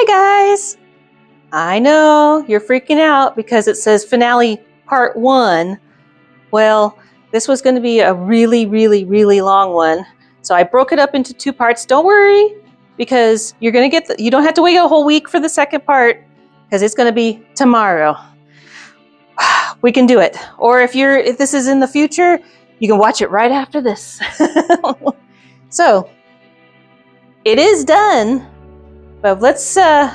Hi guys! I know you're freaking out because it says finale part 1. Well, this was going to be a really long one. So I broke it up into 2 parts. Don't worry, because you're going to get you don't have to wait a whole week for the second part because it's going to be tomorrow. We can do it. Or if this is in the future, you can watch it right after this. So, it is done. But let's go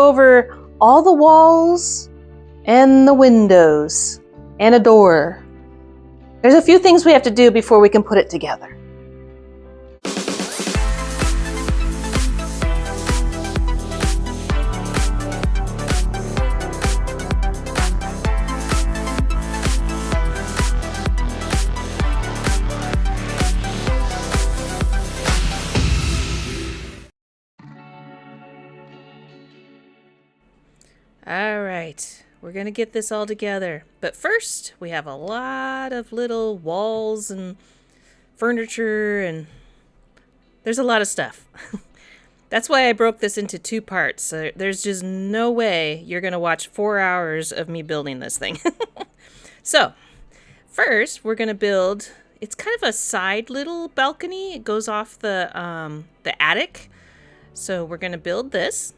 over all the walls and the windows and a door. There's a few things we have to do before we can put it together. All right, we're gonna get this all together. But first, we have a lot of little walls and furniture, and there's a lot of stuff. That's why I broke this into 2 parts. So there's just no way you're gonna watch 4 hours of me building this thing. So, first, we're gonna build. It's kind of a side little balcony. It goes off the attic. So we're gonna build this.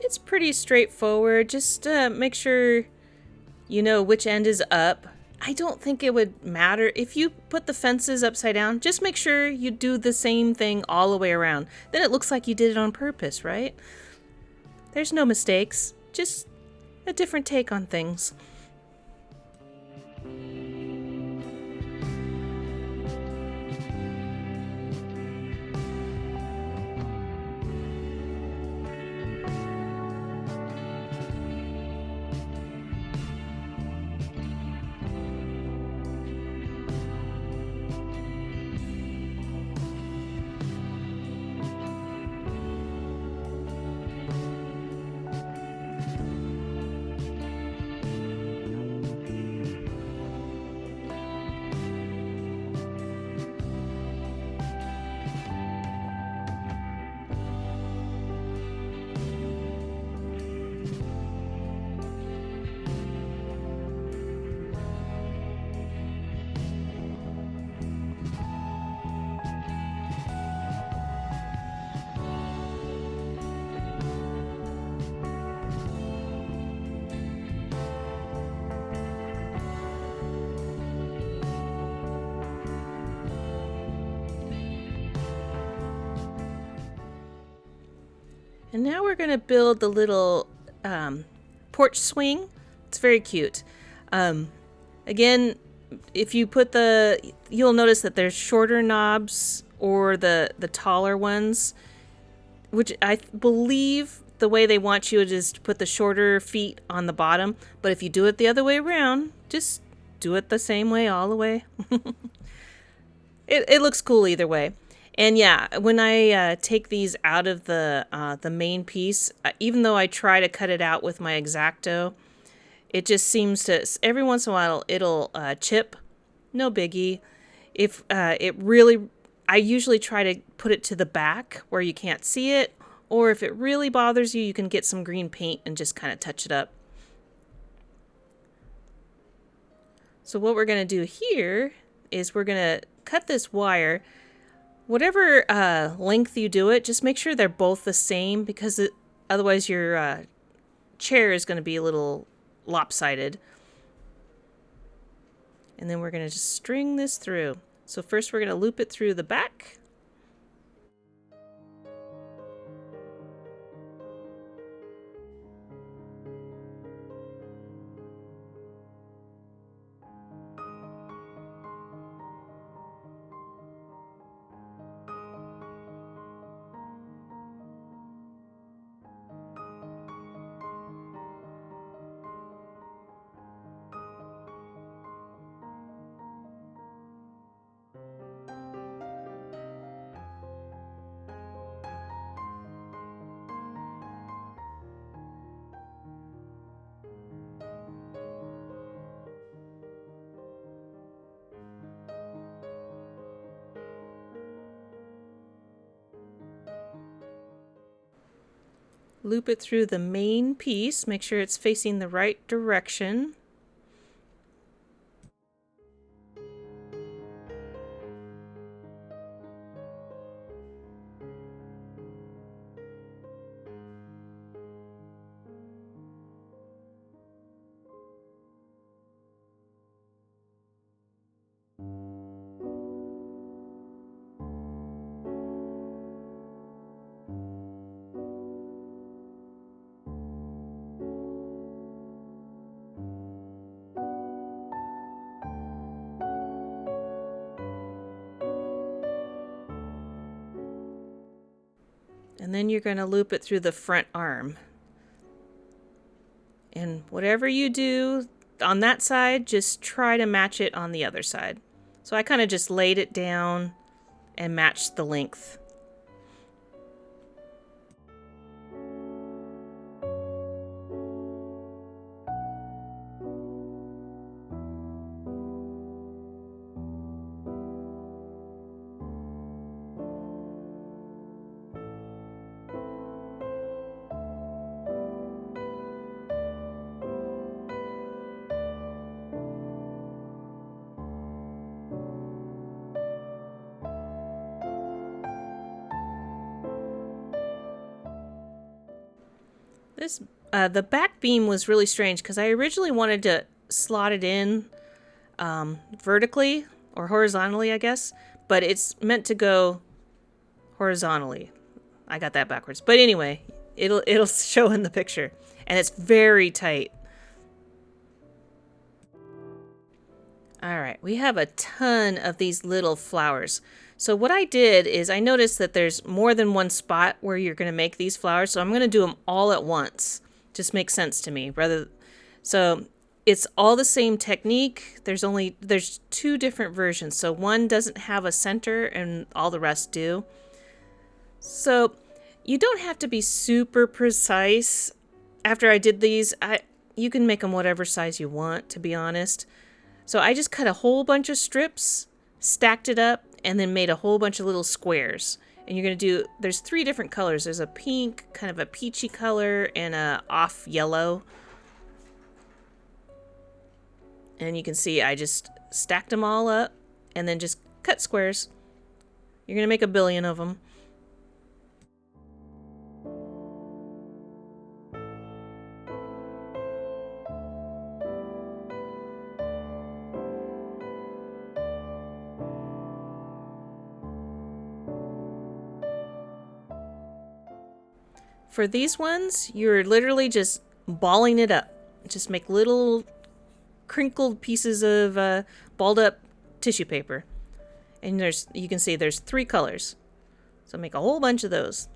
It's pretty straightforward. Just make sure you know which end is up. I don't think it would matter if you put the fences upside down. Just make sure you do the same thing all the way around. Then it looks like you did it on purpose, right? There's no mistakes. Just a different take on things. And now we're going to build the little porch swing. It's very cute. Again, if you put you'll notice that there's shorter knobs or the taller ones, which I believe the way they want you is to put the shorter feet on the bottom. But if you do it the other way around, just do it the same way all the way. It looks cool either way. And yeah, when I take these out of the main piece, even though I try to cut it out with my X-Acto, it just seems to, every once in a while, it'll chip. No biggie. If I usually try to put it to the back where you can't see it, or if it really bothers you, you can get some green paint and just kind of touch it up. So what we're going to do here is we're going to cut this wire. Whatever length you do it, just make sure they're both the same, because otherwise your chair is going to be a little lopsided. And then we're going to just string this through. So first we're going to loop it through the back. loop it through the main piece. Make sure it's facing the right direction. And then you're going to loop it through the front arm. And whatever you do on that side, just try to match it on the other side. So I kind of just laid it down and matched the length. This the back beam was really strange because I originally wanted to slot it in vertically or horizontally, I guess, but it's meant to go horizontally. I got that backwards, but anyway, it'll show in the picture, and it's very tight. All right, we have a ton of these little flowers. So what I did is I noticed that there's more than one spot where you're going to make these flowers. So I'm going to do them all at once. Just makes sense to me. So it's all the same technique. There's two different versions. So one doesn't have a center and all the rest do. So you don't have to be super precise. After I did these, you can make them whatever size you want, to be honest. So I just cut a whole bunch of strips, stacked it up, and then made a whole bunch of little squares. And you're going to do, there's 3 different colors. There's a pink, kind of a peachy color, and a off yellow. And you can see I just stacked them all up and then just cut squares. You're going to make a billion of them. For these ones, you're literally just balling it up. Just make little crinkled pieces of balled up tissue paper. And you can see there's 3 colors. So make a whole bunch of those.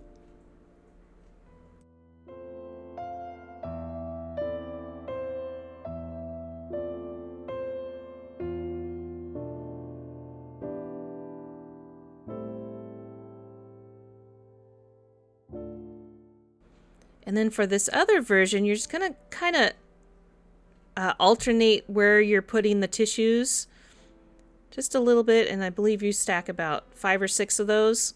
And then for this other version, you're just going to kind of alternate where you're putting the tissues just a little bit. And I believe you stack about 5 or 6 of those.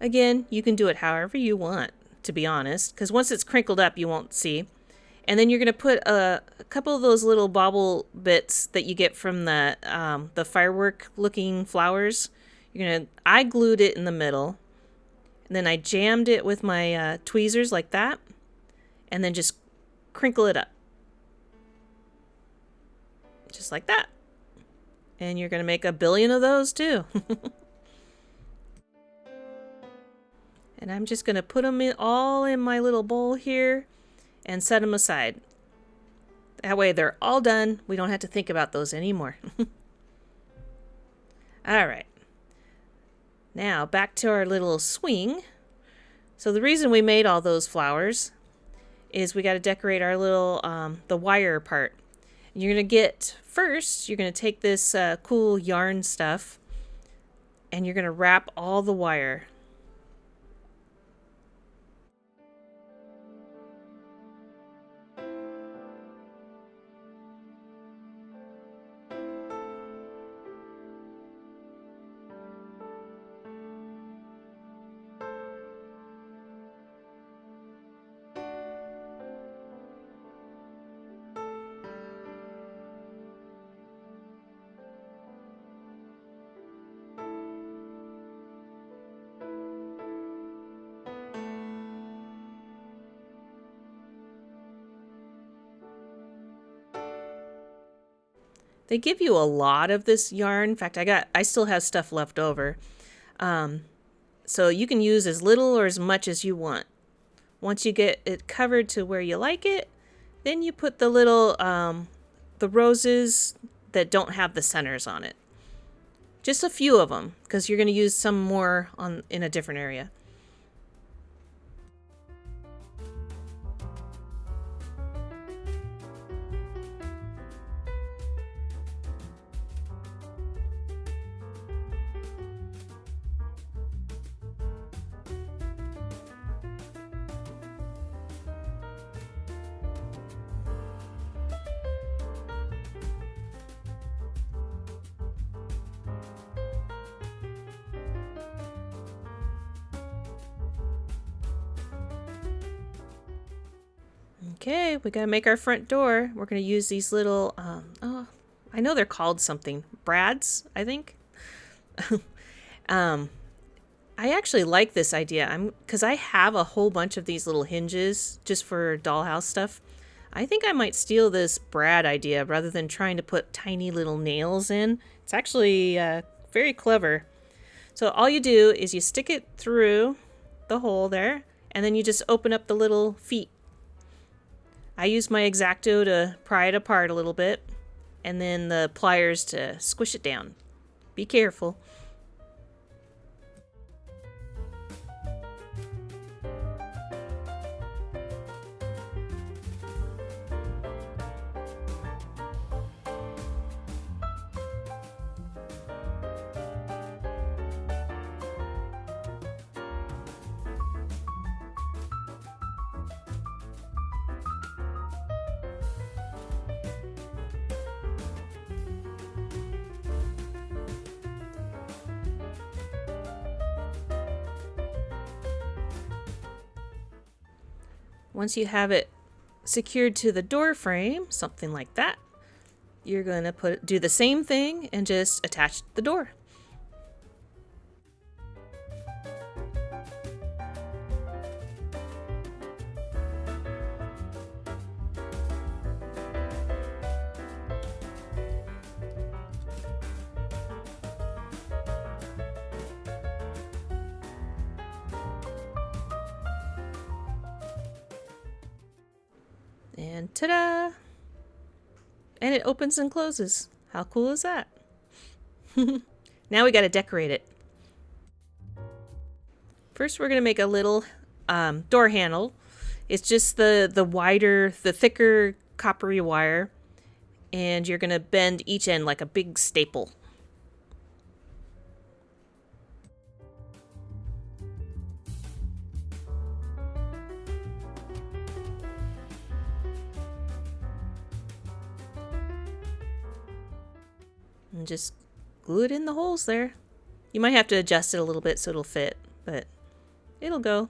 Again, you can do it however you want, to be honest, because once it's crinkled up, you won't see. And then you're going to put a couple of those little bobble bits that you get from the firework looking flowers. I glued it in the middle. And then I jammed it with my tweezers like that, and then just crinkle it up. Just like that. And you're going to make a billion of those too. And I'm just going to put them all in my little bowl here and set them aside. That way they're all done. We don't have to think about those anymore. All right. Now back to our little swing. So the reason we made all those flowers is we got to decorate our little, the wire part. And you're going to take this cool yarn stuff and you're going to wrap all the wire. They give you a lot of this yarn. In fact, I still have stuff left over. So you can use as little or as much as you want. Once you get it covered to where you like it, then you put the little, the roses that don't have the centers on it. Just a few of them, because you're going to use some more in a different area. Okay, we gotta make our front door. We're gonna use these little, oh, I know they're called something. Brads, I think. I actually like this idea. Because I have a whole bunch of these little hinges just for dollhouse stuff. I think I might steal this brad idea rather than trying to put tiny little nails in. It's actually very clever. So all you do is you stick it through the hole there, and then you just open up the little feet. I use my X-Acto to pry it apart a little bit, and then the pliers to squish it down. Be careful. Once you have it secured to the door frame, something like that, you're going to do the same thing and just attach the door. And ta-da! And it opens and closes. How cool is that? Now we got to decorate it. First, we're going to make a little door handle. It's just the wider, the thicker coppery wire. And you're going to bend each end like a big staple. And just glue it in the holes there. You might have to adjust it a little bit so it'll fit, but it'll go.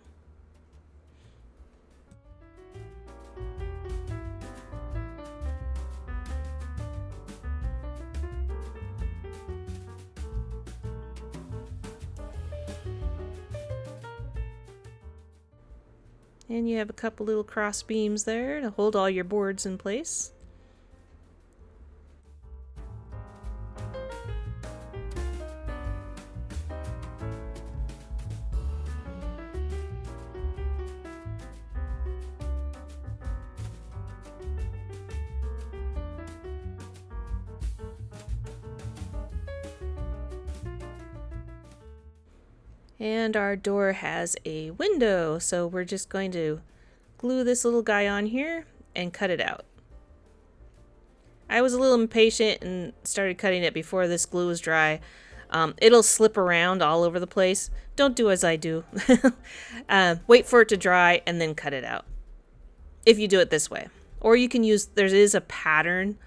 And you have a couple little cross beams there to hold all your boards in place. And our door has a window, so we're just going to glue this little guy on here and cut it out. I was a little impatient and started cutting it before this glue was dry. It'll slip around all over the place. Don't do as I do. Wait for it to dry and then cut it out. If you do it this way. Or you can use, there is a pattern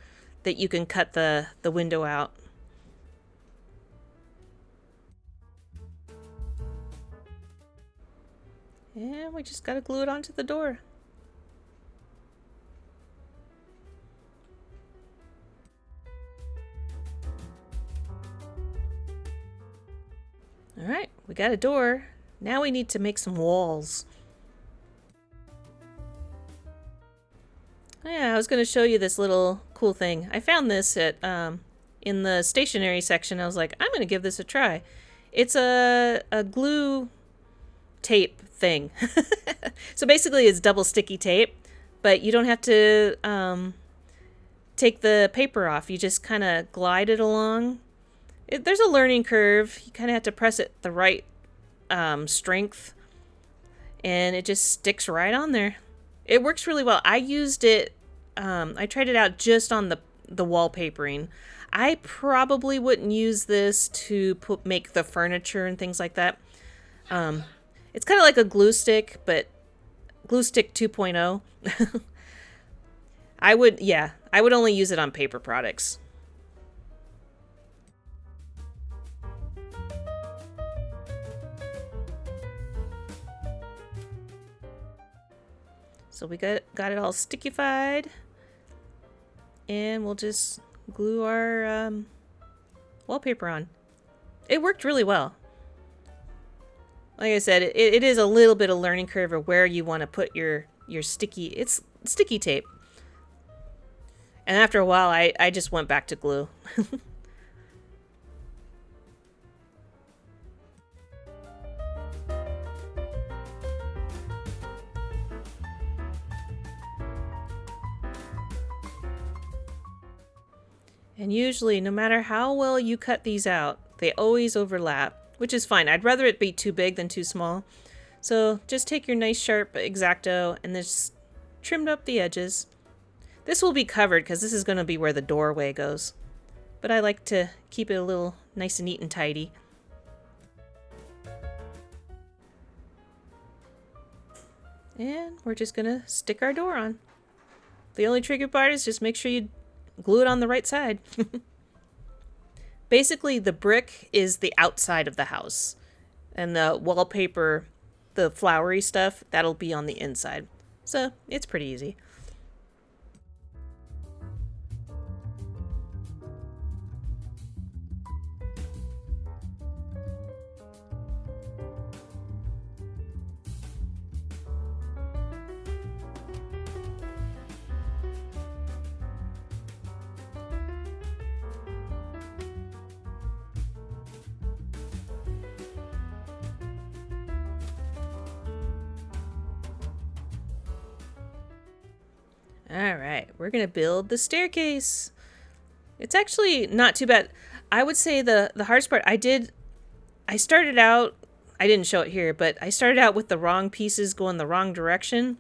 that you can cut the window out. And we just gotta glue it onto the door. All right, we got a door. Now we need to make some walls. Yeah, I was going to show you this little cool thing. I found this at in the stationery section. I was like, I'm going to give this a try. It's a glue tape thing. So basically it's double sticky tape, but you don't have to take the paper off. You just kind of glide it along. There's a learning curve. You kind of have to press it the right strength, and it just sticks right on there. It works really well. I used it, I tried it out just on the wallpapering. I probably wouldn't use this to make the furniture and things like that. It's kind of like a glue stick, but glue stick 2.0. I would only use it on paper products. So we got it all stickified, and we'll just glue our wallpaper on. It worked really well. Like I said, it is a little bit of learning curve of where you want to put your sticky. It's sticky tape. And after a while, I just went back to glue. And usually, no matter how well you cut these out, they always overlap, which is fine. I'd rather it be too big than too small. So just take your nice sharp X-Acto and just trim up the edges. This will be covered because this is going to be where the doorway goes. But I like to keep it a little nice and neat and tidy. And we're just going to stick our door on. The only tricky part is just make sure you glue it on the right side. Basically, the brick is the outside of the house. And the wallpaper, the flowery stuff, that'll be on the inside. So, it's pretty easy. Alright, we're going to build the staircase. It's actually not too bad. I would say the hardest part, I started out, I didn't show it here, but I started out with the wrong pieces going the wrong direction.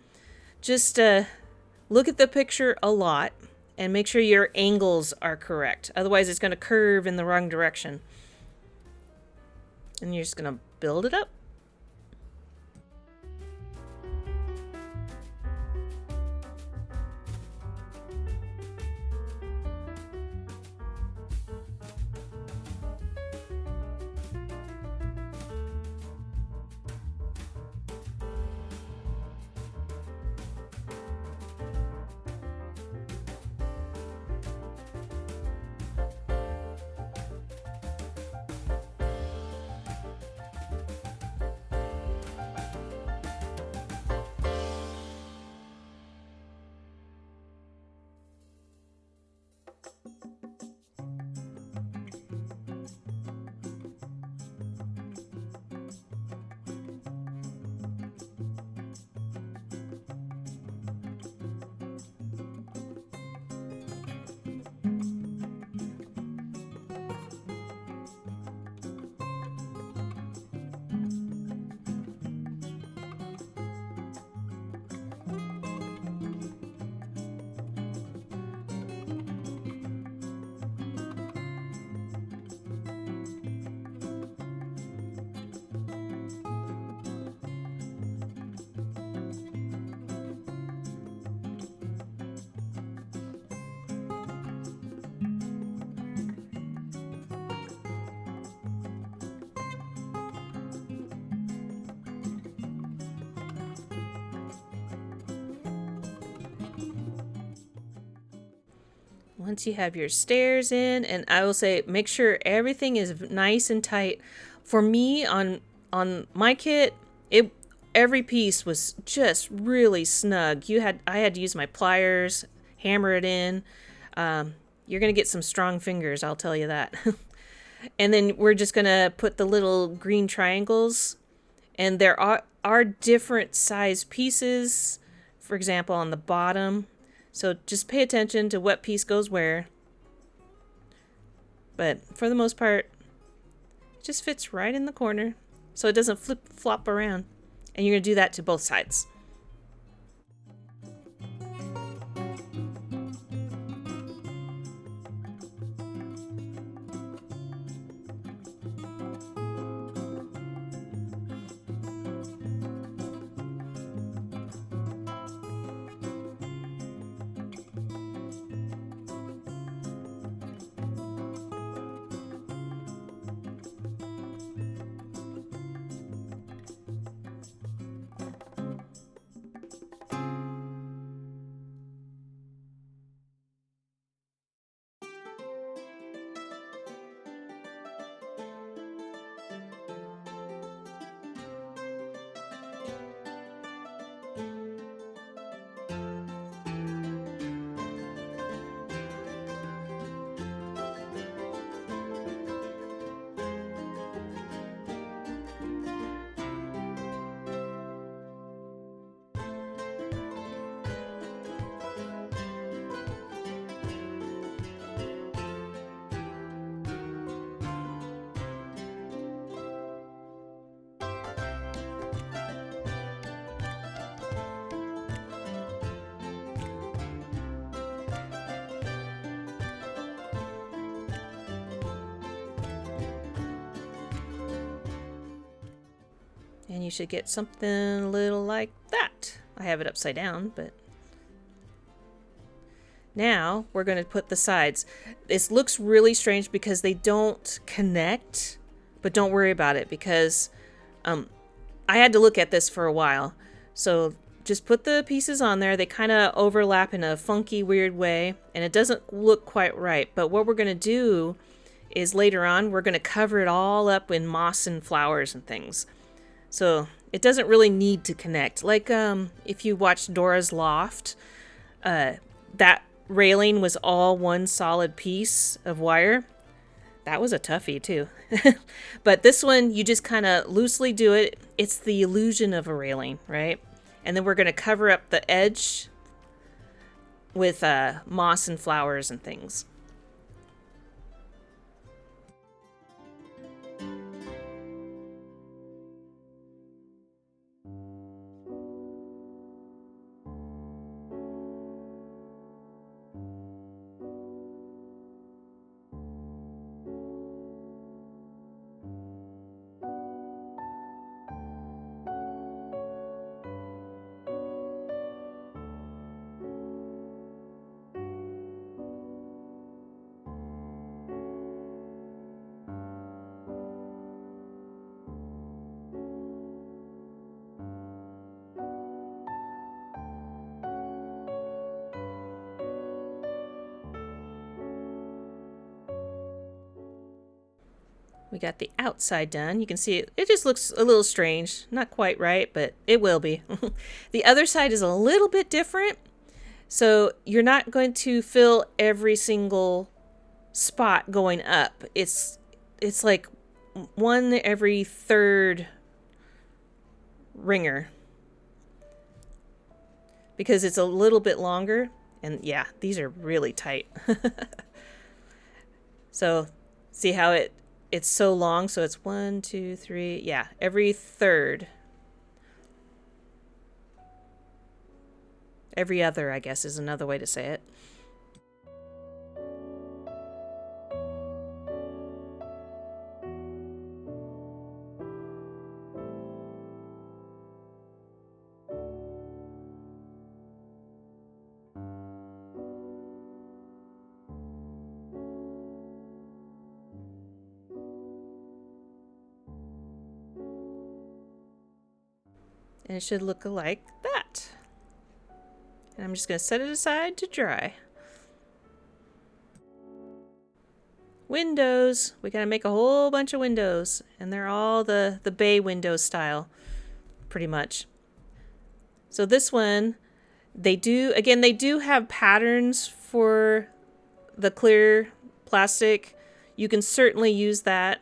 Just look at the picture a lot and make sure your angles are correct. Otherwise it's going to curve in the wrong direction. And you're just going to build it up. Once you have your stairs in, and I will say make sure everything is nice and tight. For me on my kit, every piece was just really snug. I had to use my pliers hammer it in. You're going to get some strong fingers, I'll tell you that. And then we're just going to put the little green triangles. And there are different size pieces, for example, on the bottom. So just pay attention to what piece goes where. But for the most part, it just fits right in the corner. So it doesn't flop around. And you're going to do that to both sides. And you should get something a little like that. I have it upside down, but... Now, we're going to put the sides. This looks really strange because they don't connect, but don't worry about it because I had to look at this for a while. So just put the pieces on there. They kind of overlap in a funky, weird way, and it doesn't look quite right. But what we're going to do is later on, we're going to cover it all up in moss and flowers and things. So it doesn't really need to connect. Like if you watched Dora's Loft, that railing was all one solid piece of wire. That was a toughie too. But this one, you just kind of loosely do it. It's the illusion of a railing, right? And then we're going to cover up the edge with moss and flowers and things. We got the outside done. You can see it just looks a little strange. Not quite right, but it will be. The other side is a little bit different. So you're not going to fill every single spot going up. It's like one every third ringer. Because it's a little bit longer. And yeah, these are really tight. So see how it's so long, so it's 1, 2, 3, yeah, every third. Every other, I guess, is another way to say it. And it should look like that. And I'm just going to set it aside to dry. Windows. We got to make a whole bunch of windows. And they're all the bay window style, pretty much. So this one, They do have patterns for the clear plastic. You can certainly use that.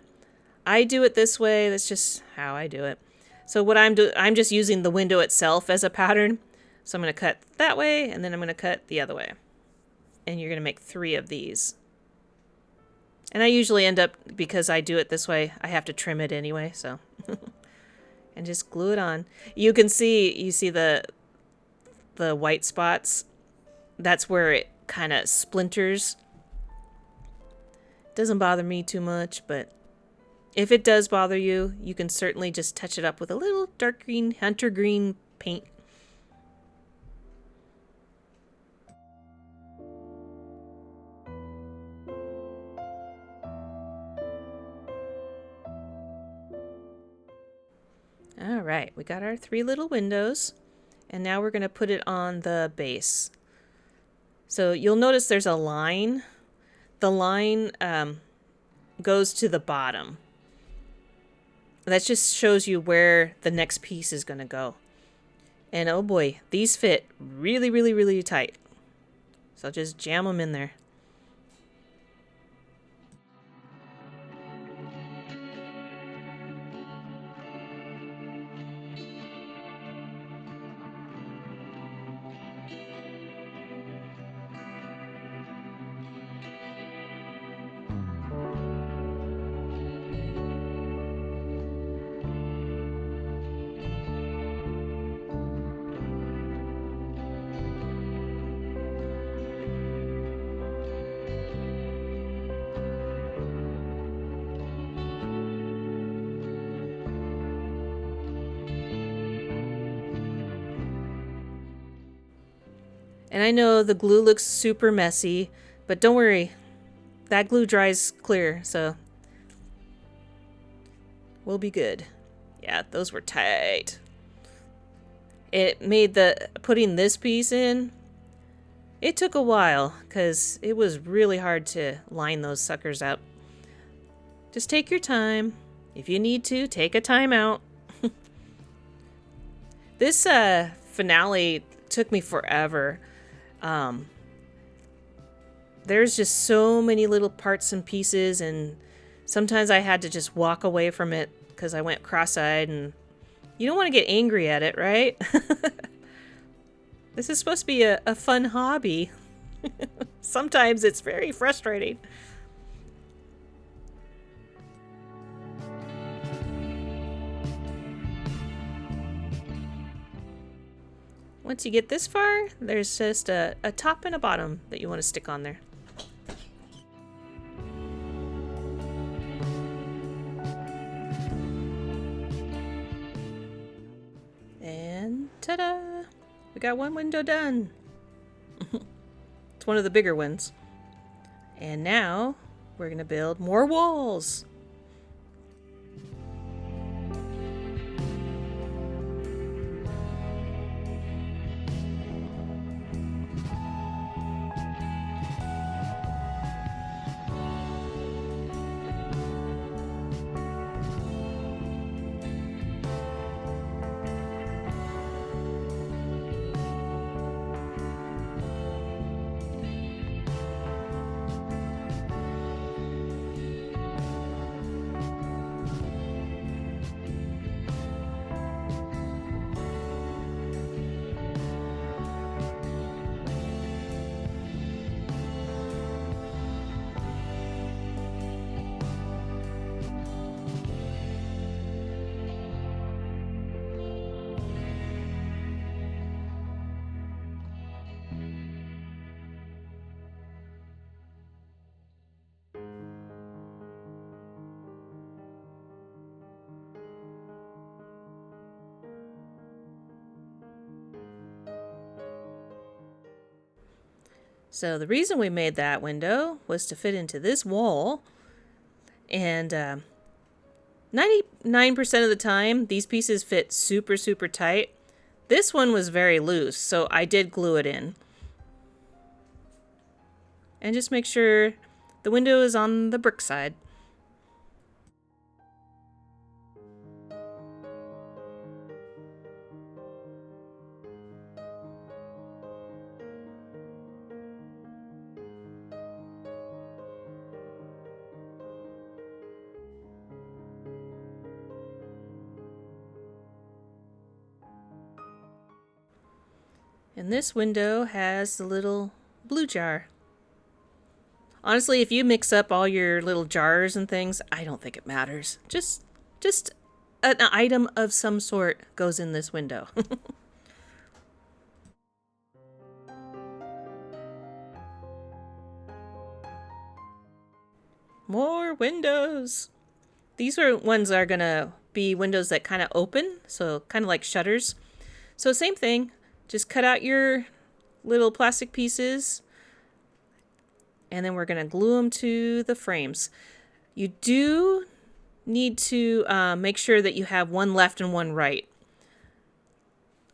I do it this way. That's just how I do it. So what I'm just using the window itself as a pattern. So I'm going to cut that way, and then I'm going to cut the other way. And you're going to make 3 of these. And I usually end up, because I do it this way, I have to trim it anyway, so. And just glue it on. You see the white spots. That's where it kind of splinters. Doesn't bother me too much, but if it does bother you, you can certainly just touch it up with a little dark green, hunter green paint. All right, we got our 3 little windows, and now we're going to put it on the base. So you'll notice there's a line. The line goes to the bottom. That just shows you where the next piece is going to go. And oh boy, these fit really, really, really tight. So just jam them in there. And I know the glue looks super messy, but don't worry, that glue dries clear, so we'll be good. Yeah, those were tight. It made putting this piece in, it took a while because it was really hard to line those suckers up. Just take your time. If you need to, take a time out. This finale took me forever. There's just so many little parts and pieces, and sometimes I had to just walk away from it because I went cross-eyed, and you don't want to get angry at it, right? This is supposed to be a fun hobby. Sometimes it's very frustrating. Once you get this far, there's just a top and a bottom that you want to stick on there. And ta-da! We got one window done. It's one of the bigger ones. And now we're going to build more walls. So the reason we made that window was to fit into this wall, and 99% of the time these pieces fit super, super tight. This one was very loose, so I did glue it in. And just make sure the window is on the brick side. And this window has the little blue jar. Honestly, if you mix up all your little jars and things, I don't think it matters. Just an item of some sort goes in this window. More windows. These ones are gonna be windows that kind of open, so kind of like shutters. So same thing, just cut out your little plastic pieces and then we're gonna glue them to the frames. You do need to make sure that you have one left and one right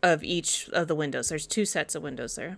of each of the windows. There's 2 sets of windows there.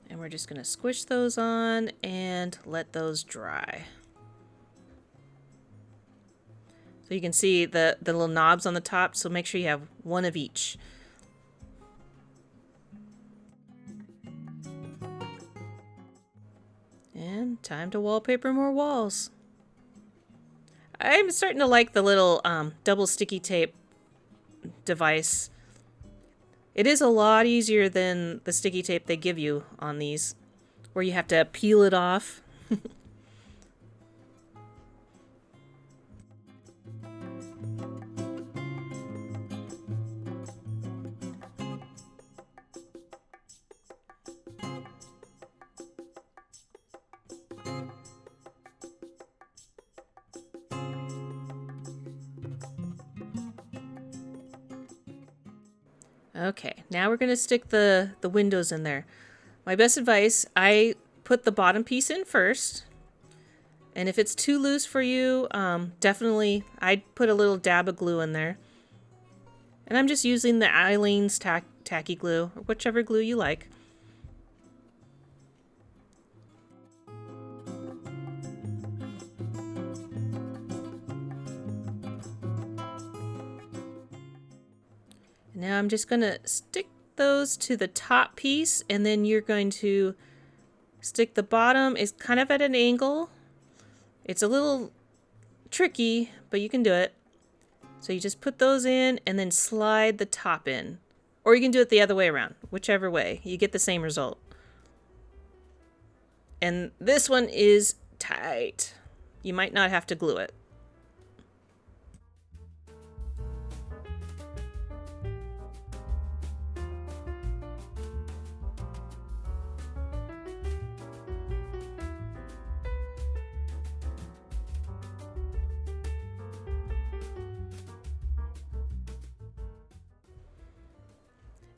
And we're just going to squish those on and let those dry. So you can see the little knobs on the top, so make sure you have one of each. And time to wallpaper more walls. I'm starting to like the little double sticky tape device. It is a lot easier than the sticky tape they give you on these, where you have to peel it off. Okay, now we're going to stick the windows in there. My best advice, I put the bottom piece in first. And if it's too loose for you, definitely I'd put a little dab of glue in there. And I'm just using the Eileen's tacky glue, or whichever glue you like. Now I'm just going to stick those to the top piece, and then you're going to stick the bottom. It's kind of at an angle. It's a little tricky, but you can do it. So you just put those in and then slide the top in. Or you can do it the other way around. Whichever way, you get the same result. And this one is tight. You might not have to glue it.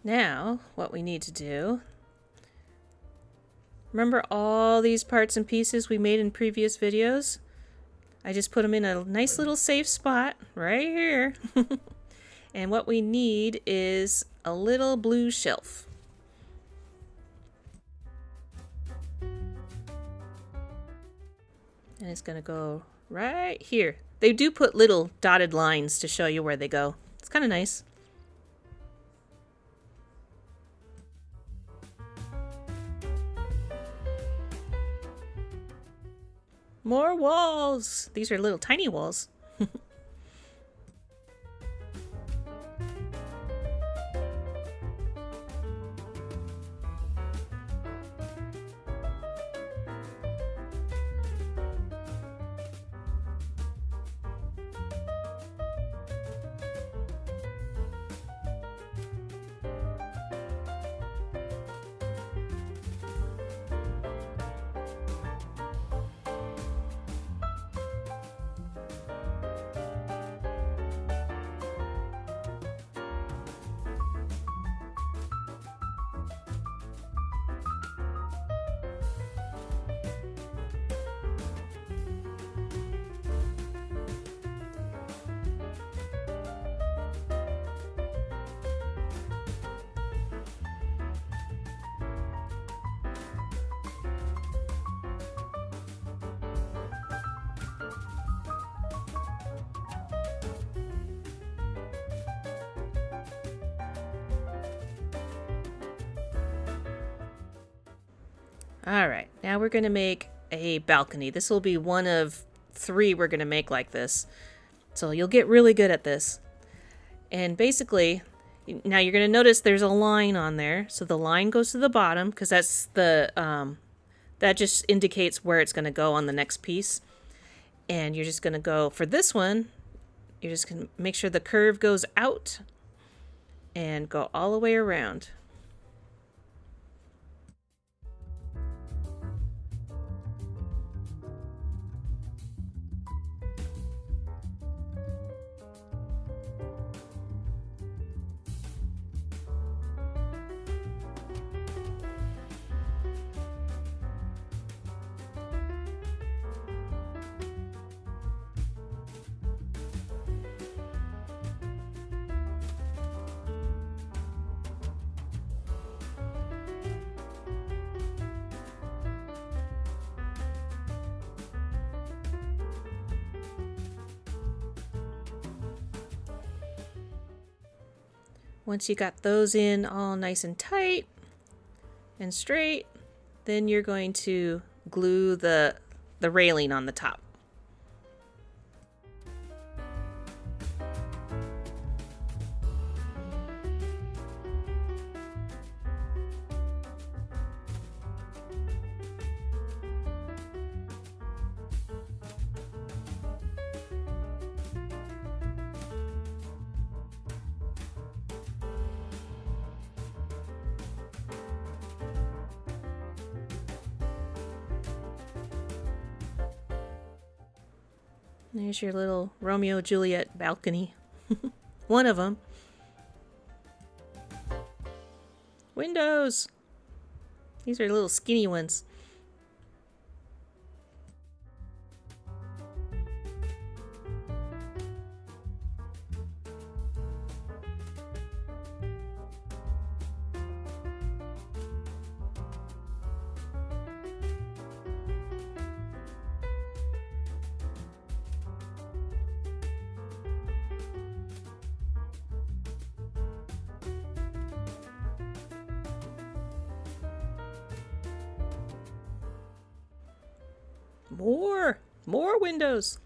Now, what we need to do, remember all these parts and pieces we made in previous videos? I just put them in a nice little safe spot right here. And what we need is a little blue shelf. And it's going to go right here. They do put little dotted lines to show you where they go. It's kind of nice. More walls! These are little tiny walls. All right, now we're going to make a balcony. This will be one of 3 we're going to make like this. So you'll get really good at this. And basically, now you're going to notice there's a line on there. So the line goes to the bottom because that's the that just indicates where it's going to go on the next piece. And you're just going to go for this one. You're just going to make sure the curve goes out and go all the way around. Once you got those in all nice and tight and straight, then you're going to glue the railing on the top. There's your little Romeo Juliet balcony. One of them. Windows! These are little skinny ones. More windows.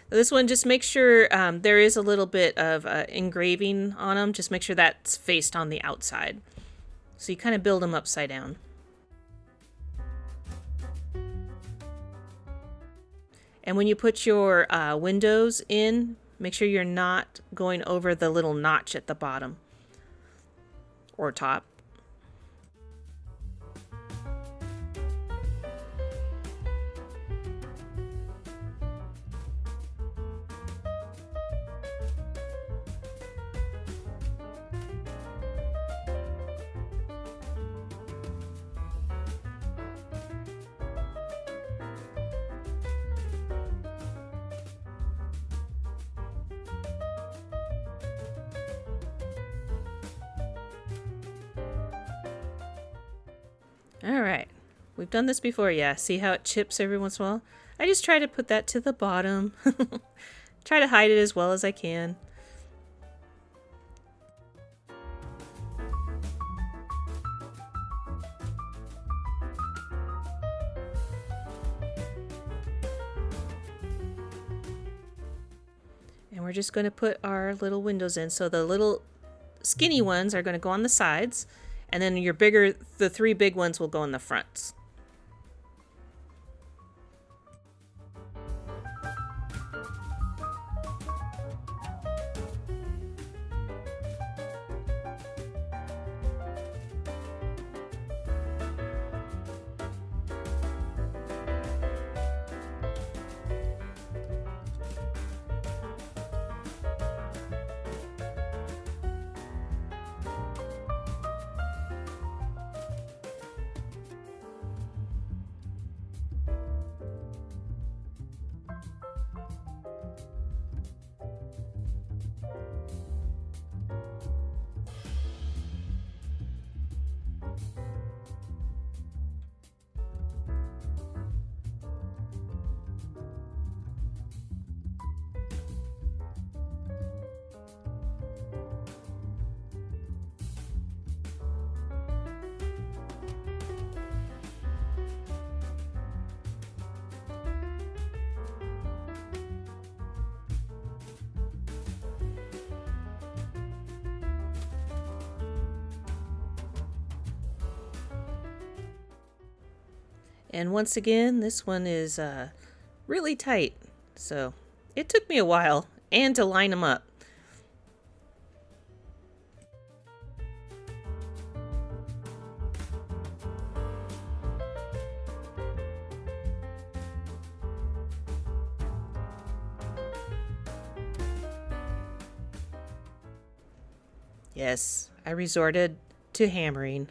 This one, just make sure there is a little bit of engraving on them. Just make sure that's faced on the outside. So you kind of build them upside down. And when you put your windows in, make sure you're not going over the little notch at the bottom or top. All right, we've done this before, yeah. See how it chips every once in a while? I just try to put that to the bottom. Try to hide it as well as I can. And we're just going to put our little windows in. So the little skinny ones are going to go on the sides. And then the 3 big ones will go in the fronts. And once again, this one is really tight. So it took me a while and to line them up. Yes, I resorted to hammering.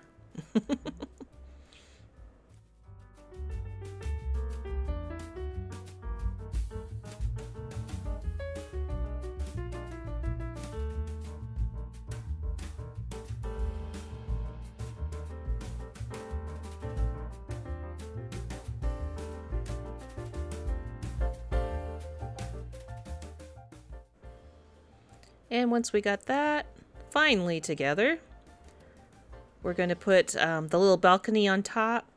And once we got that finally together, we're going to put the little balcony on top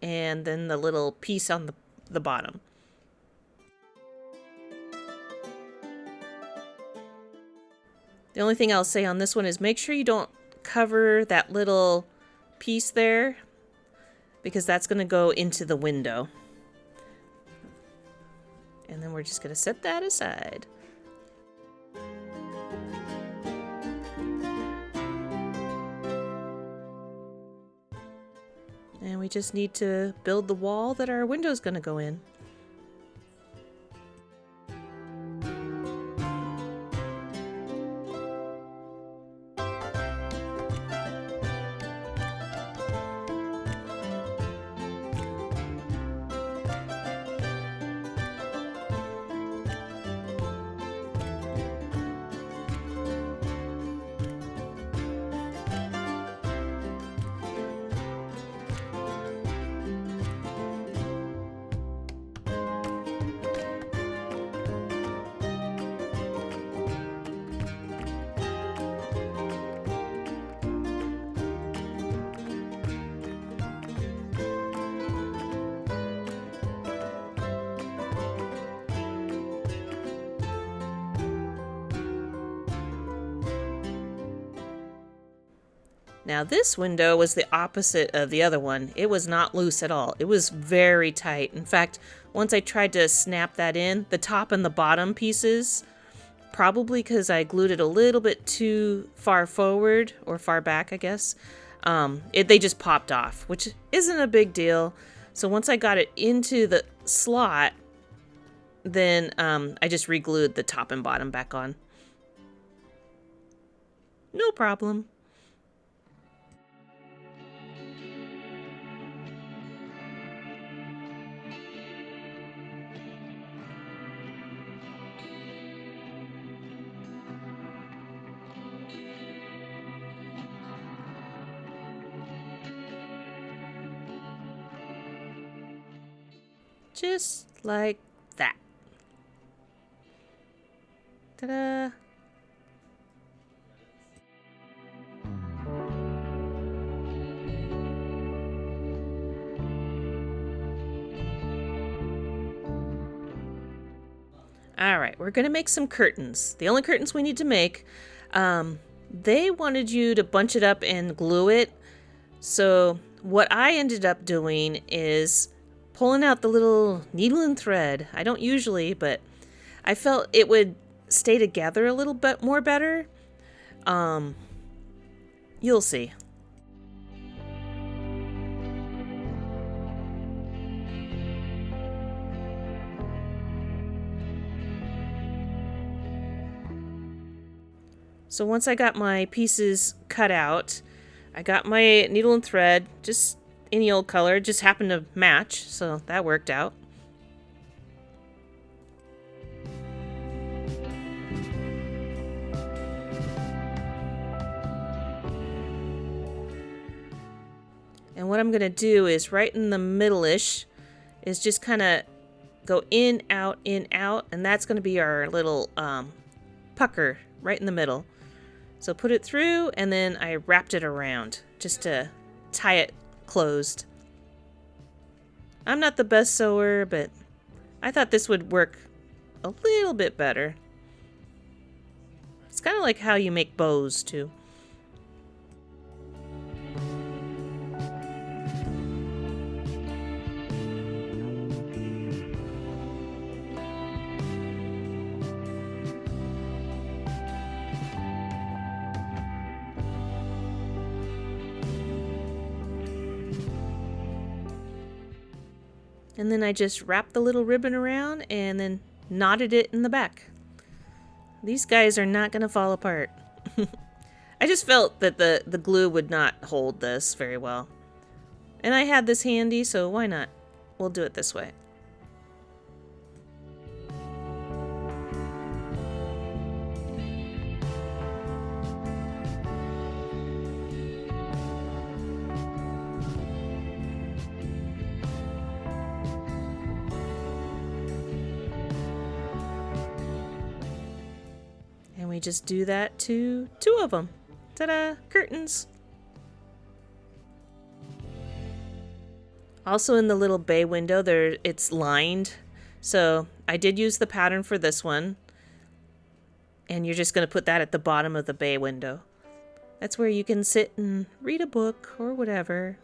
and then the little piece on the bottom. The only thing I'll say on this one is make sure you don't cover that little piece there, because that's going to go into the window. And then we're just going to set that aside. And we just need to build the wall that our window's going to go in. Now this window was the opposite of the other one. It was not loose at all. It was very tight. In fact, once I tried to snap that in, the top and the bottom pieces, probably because I glued it a little bit too far forward or far back, I guess, they just popped off, which isn't a big deal. So once I got it into the slot, then I just re-glued the top and bottom back on. No problem. Just like that. Ta-da! All right, we're gonna make some curtains. The only curtains we need to make, they wanted you to bunch it up and glue it. So what I ended up doing is pulling out the little needle and thread. I don't usually, but I felt it would stay together a little bit more better. You'll see. So once I got my pieces cut out, I got my needle and thread, just any old color, just happened to match, so that worked out. And what I'm gonna do is right in the middle-ish is just kind of go in, out, and that's gonna be our little pucker right in the middle. So put it through, and then I wrapped it around just to tie it closed. I'm not the best sewer, but I thought this would work a little bit better. It's kind of like how you make bows too. And then I just wrapped the little ribbon around and then knotted it in the back. These guys are not going to fall apart. I just felt that the glue would not hold this very well. And I had this handy, so why not? We'll do it this way. And we just do that to 2 of them. Ta-da! Curtains! Also in the little bay window there, it's lined. So I did use the pattern for this one. And you're just going to put that at the bottom of the bay window. That's where you can sit and read a book or whatever.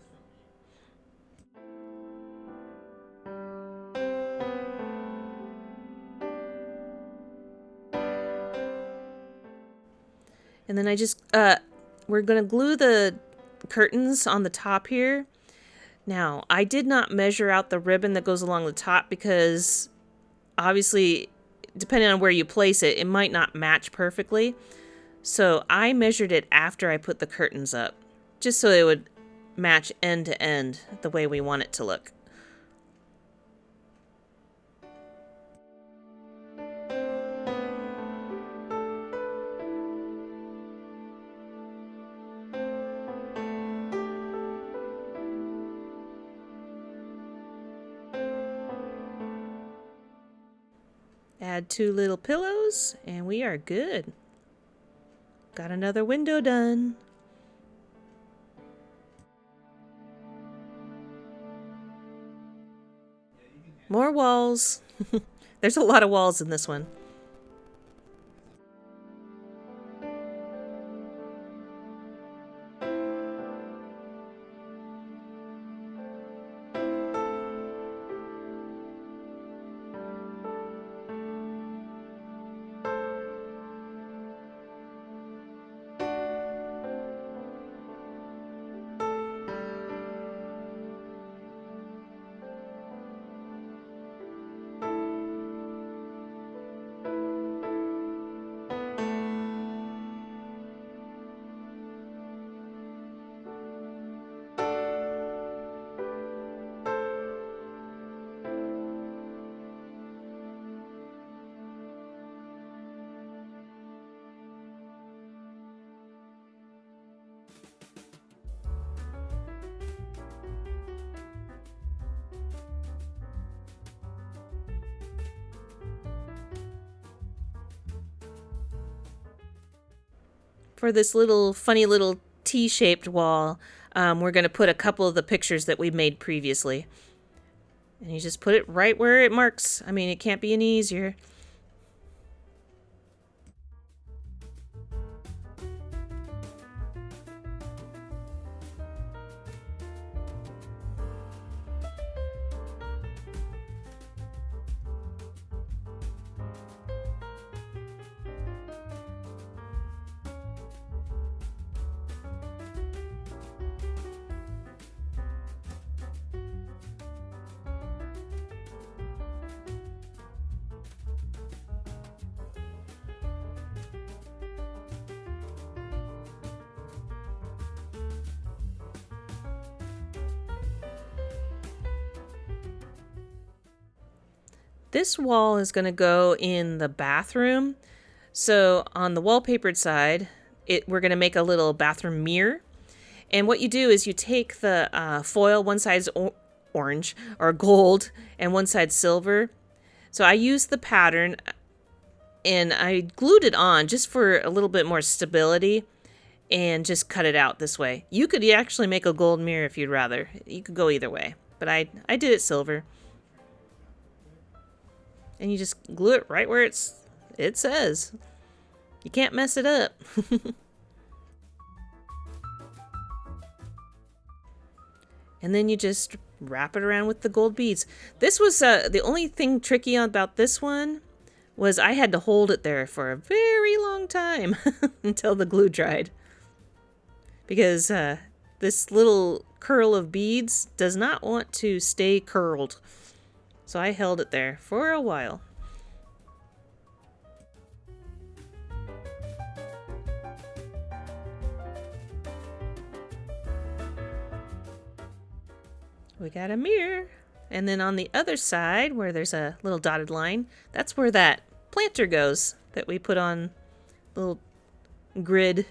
And then I just, we're going to glue the curtains on the top here. Now, I did not measure out the ribbon that goes along the top because obviously, depending on where you place it, it might not match perfectly. So I measured it after I put the curtains up, just so it would match end to end the way we want it to look. Add 2 little pillows, and we are good. Got another window done. More walls. There's a lot of walls in this one. For this little funny little T-shaped wall, we're going to put a couple of the pictures that we made previously. And you just put it right where it marks. I mean, it can't be any easier. This wall is going to go in the bathroom. So on the wallpapered side, we're going to make a little bathroom mirror. And what you do is you take the foil, one side's orange or gold and one side silver. So I used the pattern and I glued it on just for a little bit more stability and just cut it out this way. You could actually make a gold mirror if you'd rather. You could go either way, but I did it silver. And you just glue it right where it says. You can't mess it up. And then you just wrap it around with the gold beads. This was the only thing tricky about this one was I had to hold it there for a very long time until the glue dried. Because this little curl of beads does not want to stay curled. So I held it there for a while. We got a mirror. And then on the other side, where there's a little dotted line, that's where that planter goes that we put on the little grid.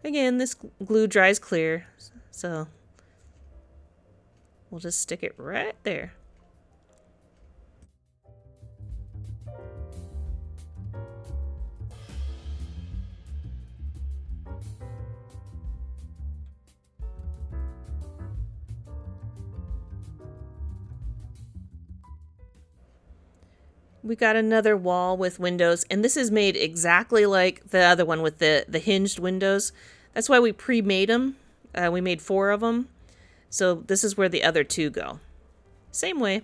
Again, this glue dries clear, so we'll just stick it right there. We got another wall with windows, and this is made exactly like the other one with the hinged windows. That's why we pre-made them. We made 4 of them. So this is where the other 2 go. Same way.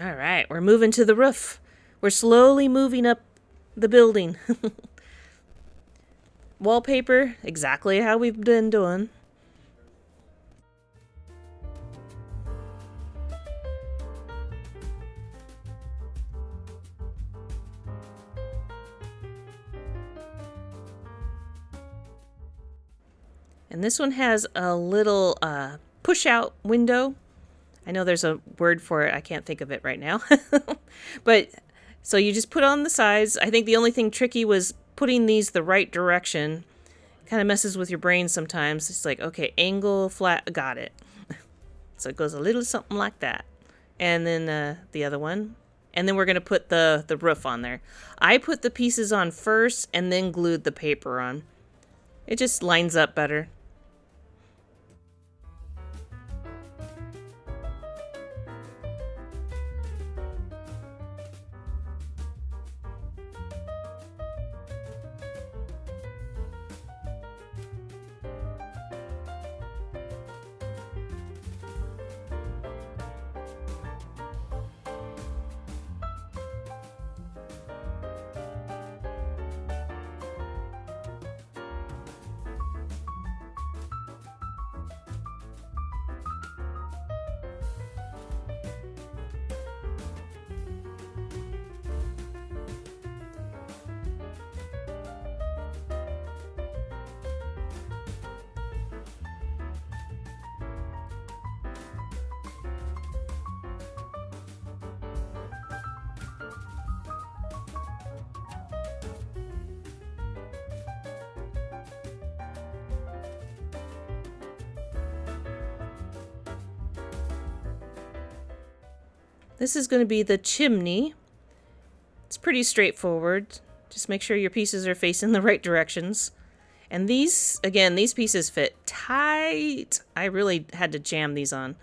All right, we're moving to the roof. We're slowly moving up the building. Wallpaper, exactly how we've been doing. And this one has a little push-out window. I know there's a word for it. I can't think of it right now. But so you just put on the sides. I think the only thing tricky was putting these the right direction. Kind of messes with your brain sometimes. It's like, okay, angle, flat, got it. So it goes a little something like that. And then the other one. And then we're going to put the roof on there. I put the pieces on first and then glued the paper on. It just lines up better. This is going to be the chimney. It's pretty straightforward. Just make sure your pieces are facing the right directions. And these, again, these pieces fit tight. I really had to jam these on.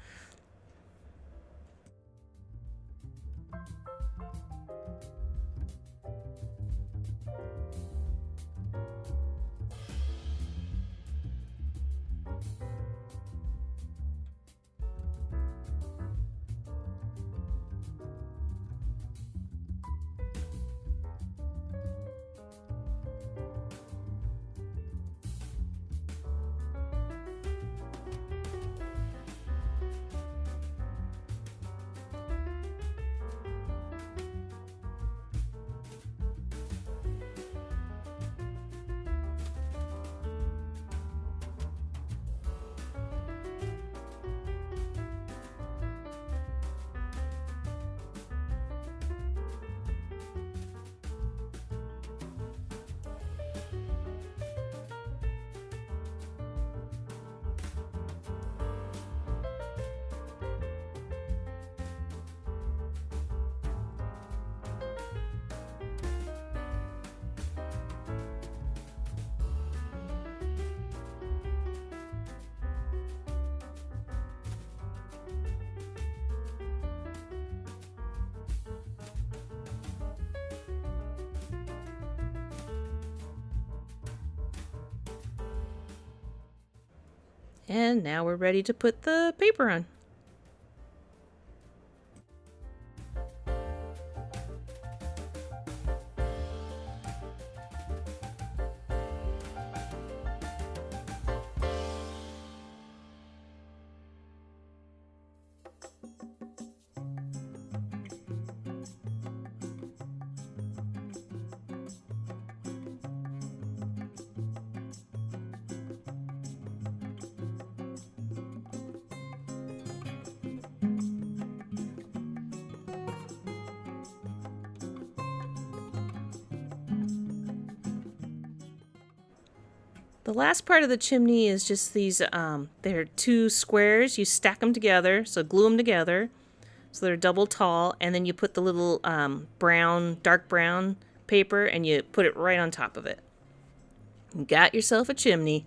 And now we're ready to put the paper on. The last part of the chimney is just these, they're two squares. You stack them together, so glue them together, so they're double tall, and then you put the little brown, dark brown paper, and you put it right on top of it. You got yourself a chimney.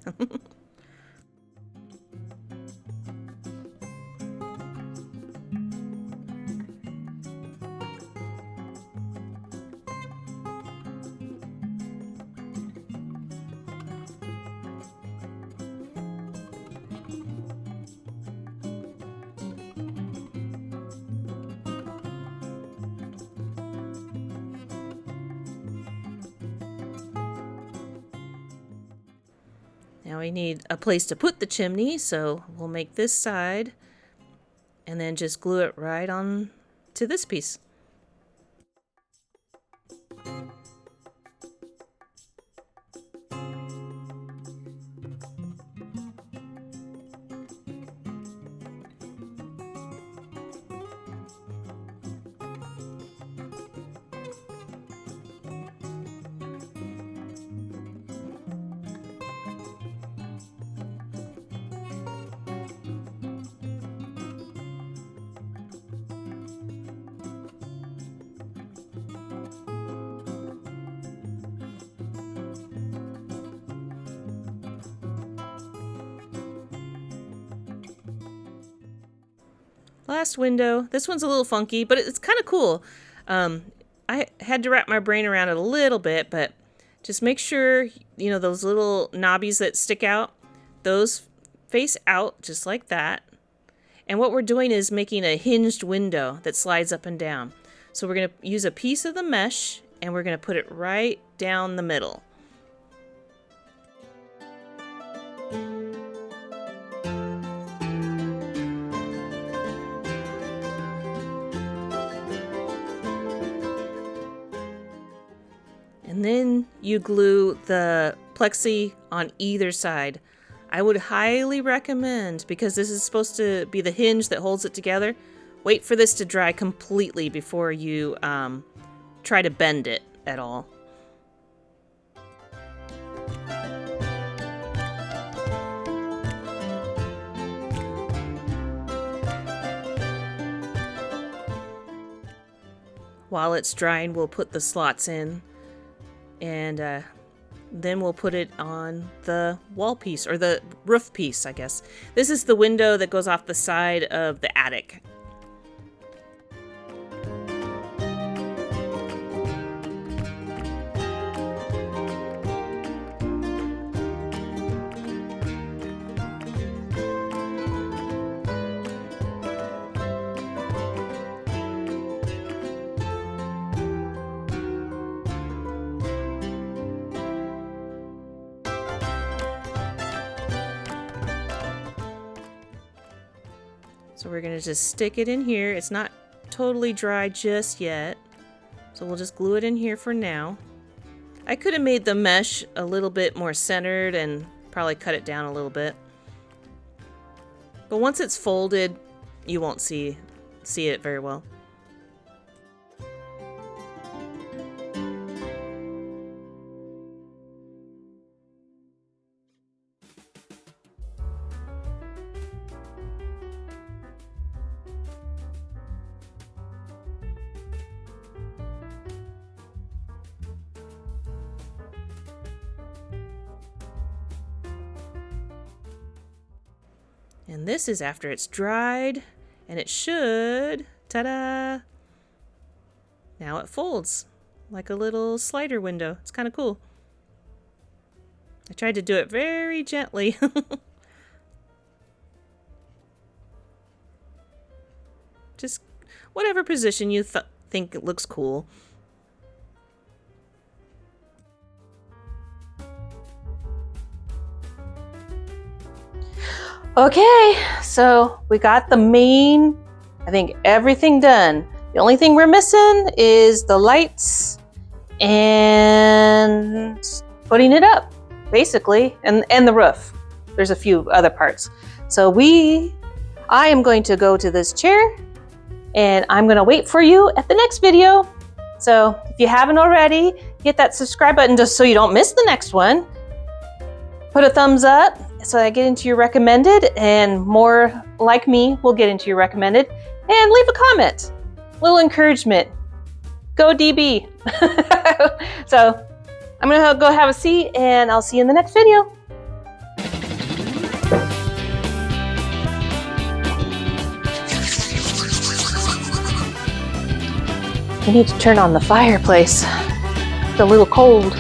Now we need a place to put the chimney, so we'll make this side and then just glue it right on to this piece. Last window. This one's a little funky, but it's kind of cool. I had to wrap my brain around it a little bit, but just make sure, you know, those little knobbies that stick out, those face out just like that. And what we're doing is making a hinged window that slides up and down. So we're going to use a piece of the mesh and we're going to put it right down the middle. And then you glue the plexi on either side. I would highly recommend, because this is supposed to be the hinge that holds it together, wait for this to dry completely before you try to bend it at all. While it's drying, we'll put the slots in. And then we'll put it on the wall piece, or the roof piece, I guess. This is the window that goes off the side of the attic. So we're going to just stick it in here. It's not totally dry just yet, so we'll just glue it in here for now. I could have made the mesh a little bit more centered and probably cut it down a little bit. But once it's folded, you won't see it very well. And this is after it's dried, and it should, ta-da! Now it folds like a little slider window. It's kind of cool. I tried to do it very gently. Just whatever position you think looks cool. Okay, so we got the main, I think, everything done. The only thing we're missing is the lights and putting it up, basically, and the roof. There's a few other parts. So I am going to go to this chair and I'm gonna wait for you at the next video. So if you haven't already, hit that subscribe button just so you don't miss the next one. Put a thumbs up so I get into your recommended, and more like me will get into your recommended. And leave a comment, little encouragement. Go DB. So I'm gonna go have a seat and I'll see you in the next video. We need to turn on the fireplace. It's a little cold.